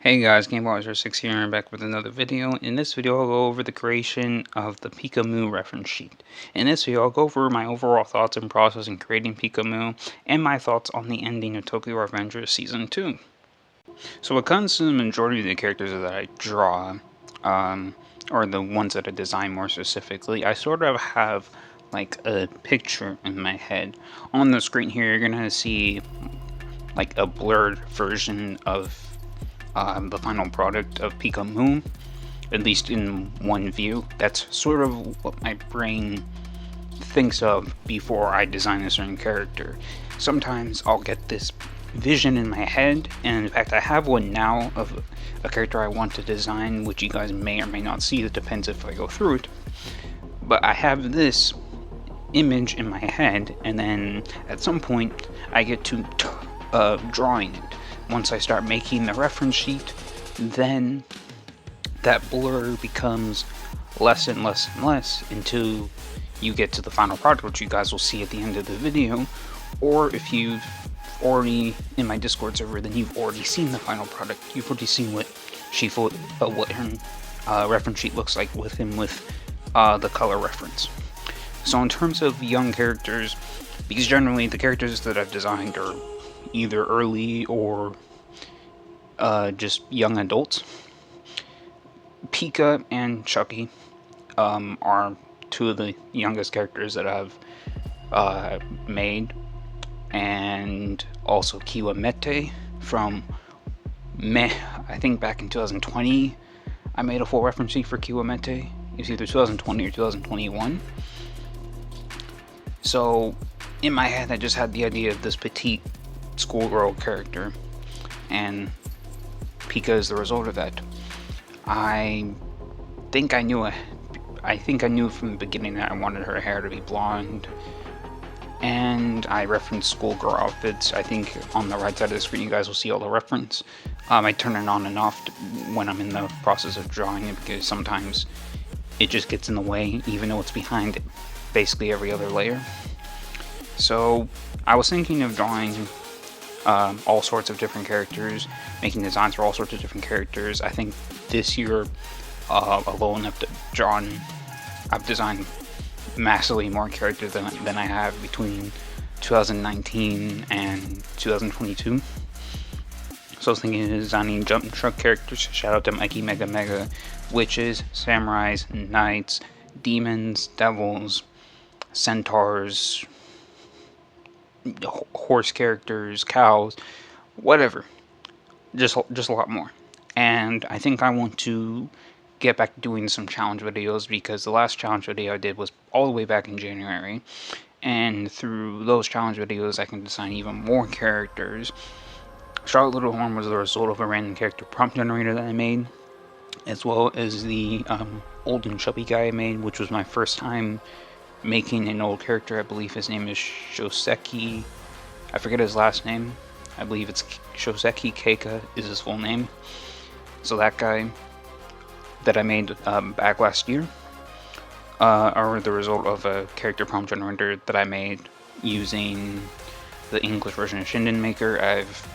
Hey guys, GameBoys6 here and back with another video. In this video I'll go over the creation of the Pica reference sheet. In this video I'll go over my overall thoughts and process in creating Pica and my thoughts on the ending of Tokyo Revengers Season 2. So when it comes to the majority of the characters that I draw, or the ones that I design more specifically, I sort of have like a picture in my head. On the screen here you're gonna see like a blurred version of the final product of Pica, at least in one view. That's sort of what my brain thinks of before I design a certain character. Sometimes I'll get this vision in my head, and in fact I have one now of a character I want to design, which you guys may or may not see. It depends if I go through it. But I have this image in my head, and then at some point I get to drawing it. Once I start making the reference sheet, then that blur becomes less and less and less until you get to the final product, which you guys will see at the end of the video. Or if you've already in my Discord server, then you've already seen the final product. You've already seen what her reference sheet looks like with the color reference. So in terms of young characters, because generally the characters that I've designed are either early or just young adults. Pica and Chucky are two of the youngest characters that I've made, and also Kiwamete from I think back in 2020 I made a full reference sheet for Kiwamete. It was either 2020 or 2021. So in my head I just had the idea of this petite schoolgirl character, and Pica is the result of that. I think I knew from the beginning that I wanted her hair to be blonde, and I referenced schoolgirl outfits. I think on the right side of the screen you guys will see all the reference. I turn it on and off when I'm in the process of drawing it, because sometimes it just gets in the way, even though it's behind it, basically every other layer. So I was thinking of drawing all sorts of different characters, making designs for all sorts of different characters. I think this year alone I've designed massively more characters than I have between 2019 and 2022. So I was thinking of designing jump truck characters. Shout out to Mikey Mega Mega, witches, samurais, knights, demons, devils, centaurs, horse characters, cows, whatever. Just a lot more. And I think I want to get back to doing some challenge videos, because the last challenge video I did was all the way back in January, and through those challenge videos I can design even more characters. Charlotte Littlehorn was the result of a random character prompt generator that I made, as well as the old and chubby guy I made, which was my first time making an old character. I believe his name is Shoseki. I forget his last name. I believe it's Shoseki Keika is his full name. So that guy that I made back last year are the result of a character prompt generator that I made using the English version of Shinden Maker. I've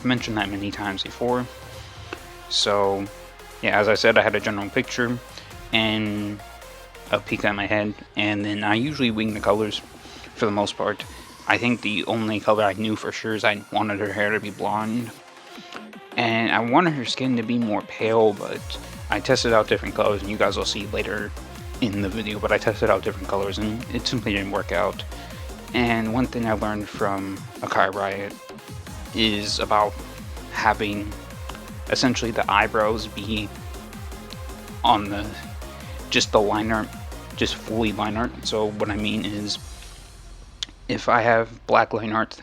mentioned that many times before. So yeah, as I said, I had a general picture and a Pica in my head, and then I usually wing the colors for the most part. I think the only color I knew for sure is I wanted her hair to be blonde, and I wanted her skin to be more pale, but I tested out different colors, and you guys will see later in the video, but I tested out different colors and it simply didn't work out. And one thing I learned from Akai Riot is about having essentially the eyebrows be on the line art, just fully line art. So what I mean is, if I have black line art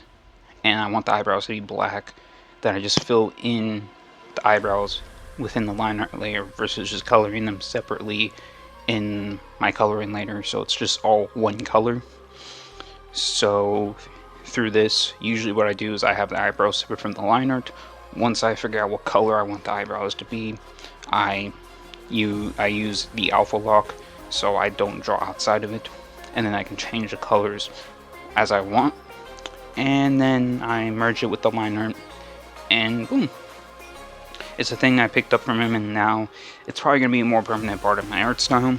and I want the eyebrows to be black, then I just fill in the eyebrows within the line art layer versus just coloring them separately in my coloring layer, so it's just all one color. So through this, usually what I do is I have the eyebrows separate from the line art. Once I figure out what color I want the eyebrows to be, I use the alpha lock so I don't draw outside of it, and then I can change the colors as I want, and then I merge it with the line art, and boom, It's a thing I picked up from him, and now it's probably going to be a more permanent part of my art style.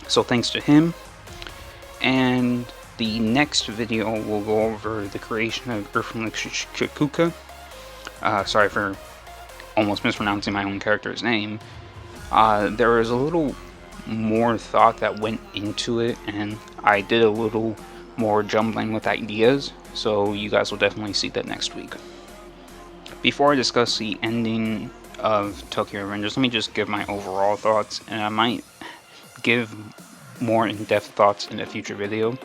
So thanks to him. And the next video will go over the creation of Earthling Kuka. Sorry for almost mispronouncing my own character's name. There was a little more thought that went into it, and I did a little more jumbling with ideas, so you guys will definitely see that next week. Before I discuss the ending of Tokyo Revengers, let me just give my overall thoughts, and I might give more in-depth thoughts in a future video.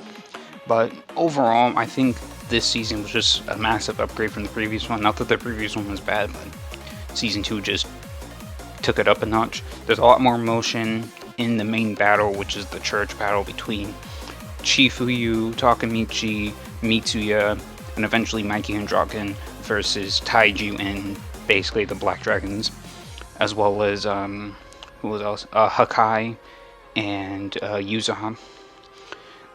But overall, I think this season was just a massive upgrade from the previous one. Not that the previous one was bad, but Season 2 just took it up a notch. There's a lot more motion in the main battle, which is the church battle between Chifuyu, Takemichi, Mitsuya, and eventually Mikey and Draken versus Taiju and basically the Black Dragons, as well as who was else? Hakai and Yuzaha.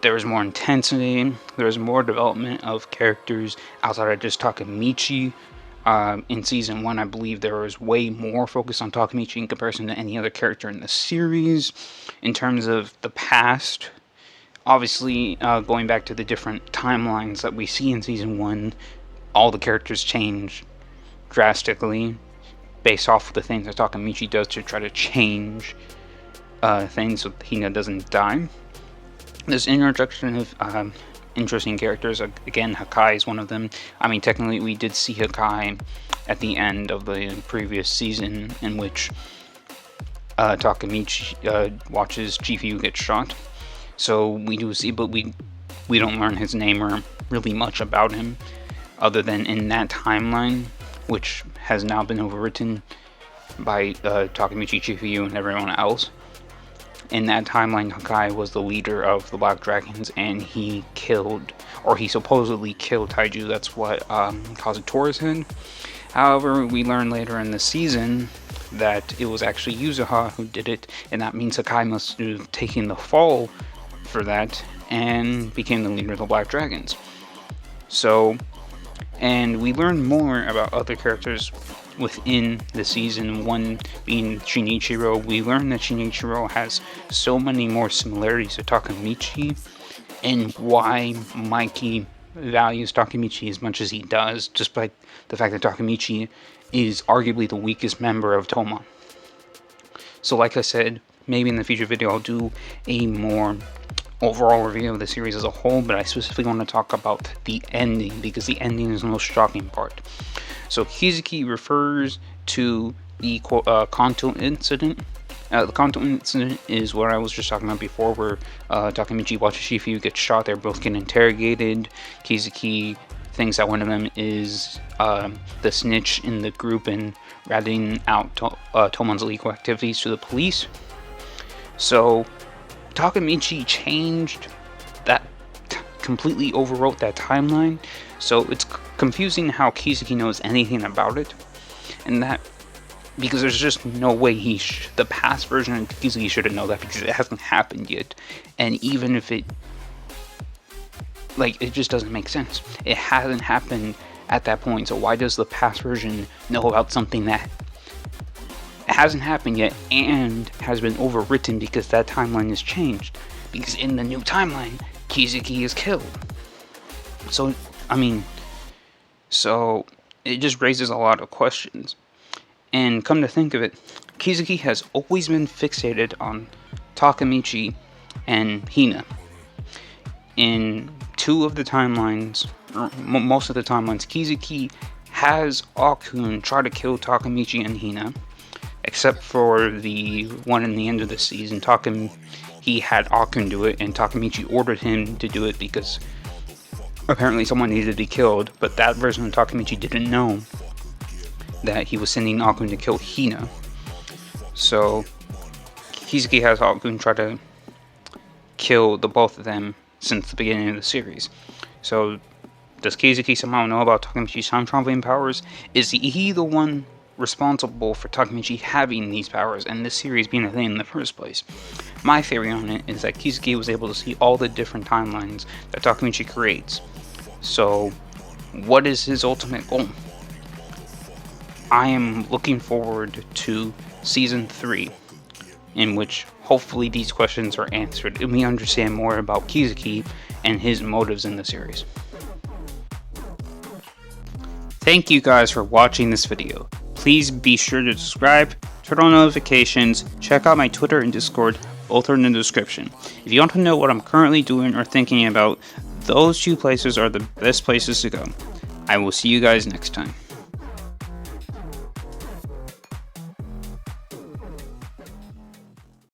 There was more intensity. There was more development of characters outside of just Takemichi. In Season 1, I believe there was way more focus on Takemichi in comparison to any other character in the series. In terms of the past, obviously, going back to the different timelines that we see in Season 1, all the characters change drastically based off of the things that Takemichi does to try to change things so Hina doesn't die. This introduction of interesting characters, again, Hakai is one of them. I mean, technically we did see Hakai at the end of the previous season, in which Takemichi watches Chifuyu get shot. So we do see, but we don't learn his name or really much about him, other than in that timeline, which has now been overwritten by Takemichi, Chifuyu, and everyone else. In that timeline, Hakai was the leader of the Black Dragons, and he killed, or he supposedly killed Taiju. That's what Kazutora said. However, we learn later in the season that it was actually Yuzaha who did it, and that means Hakai must have taken the fall for that and became the leader of the Black Dragons. So, and we learn more about other characters within the season, one being Shinichiro. We learn that Shinichiro has so many more similarities to Takemichi, and why Mikey values Takemichi as much as he does, despite the fact that Takemichi is arguably the weakest member of Toma. So like I said, maybe in the future video I'll do a more overall review of the series as a whole, but I specifically want to talk about the ending, because the ending is the most shocking part. So Kizuki refers to the Kanto incident. The Kanto incident is what I was just talking about before, where Takemichi watches Shifuyu get shot. They're both getting interrogated. Kizuki thinks that one of them is the snitch in the group and ratting out Tomon's illegal activities to the police. So Takemichi changed that, completely overwrote that timeline. So it's confusing how Kizuki knows anything about it, and that because there's just no way the past version of Kizuki should have known that, because it hasn't happened yet. And even if it, like, it just doesn't make sense. It hasn't happened at that point, so why does the past version know about something that hasn't happened yet and has been overwritten because that timeline has changed? Because in the new timeline, Kizuki is killed. So, I mean, so it just raises a lot of questions. And come to think of it, Kizuki has always been fixated on Takemichi and Hina. In two of the timelines, or most of the timelines, Kizuki has Akun try to kill Takemichi and Hina, except for the one in the end of the season. He had Akun do it, and Takemichi ordered him to do it because apparently someone needed to be killed, but that version of Takemichi didn't know that he was sending Akun to kill Hina. So Kizuki has Akun try to kill the both of them since the beginning of the series. So does Kizuki somehow know about Takemichi's time traveling powers? Is he the one responsible for Takemichi having these powers and this series being a thing in the first place? My theory on it is that Kizuki was able to see all the different timelines that Takemichi creates. So what is his ultimate goal? I am looking forward to Season 3, in which hopefully these questions are answered and we understand more about Kizuki and his motives in the series. Thank you guys for watching this video. Please be sure to subscribe, turn on notifications, check out my Twitter and Discord, both are in the description. If you want to know what I'm currently doing or thinking about, those two places are the best places to go. I will see you guys next time.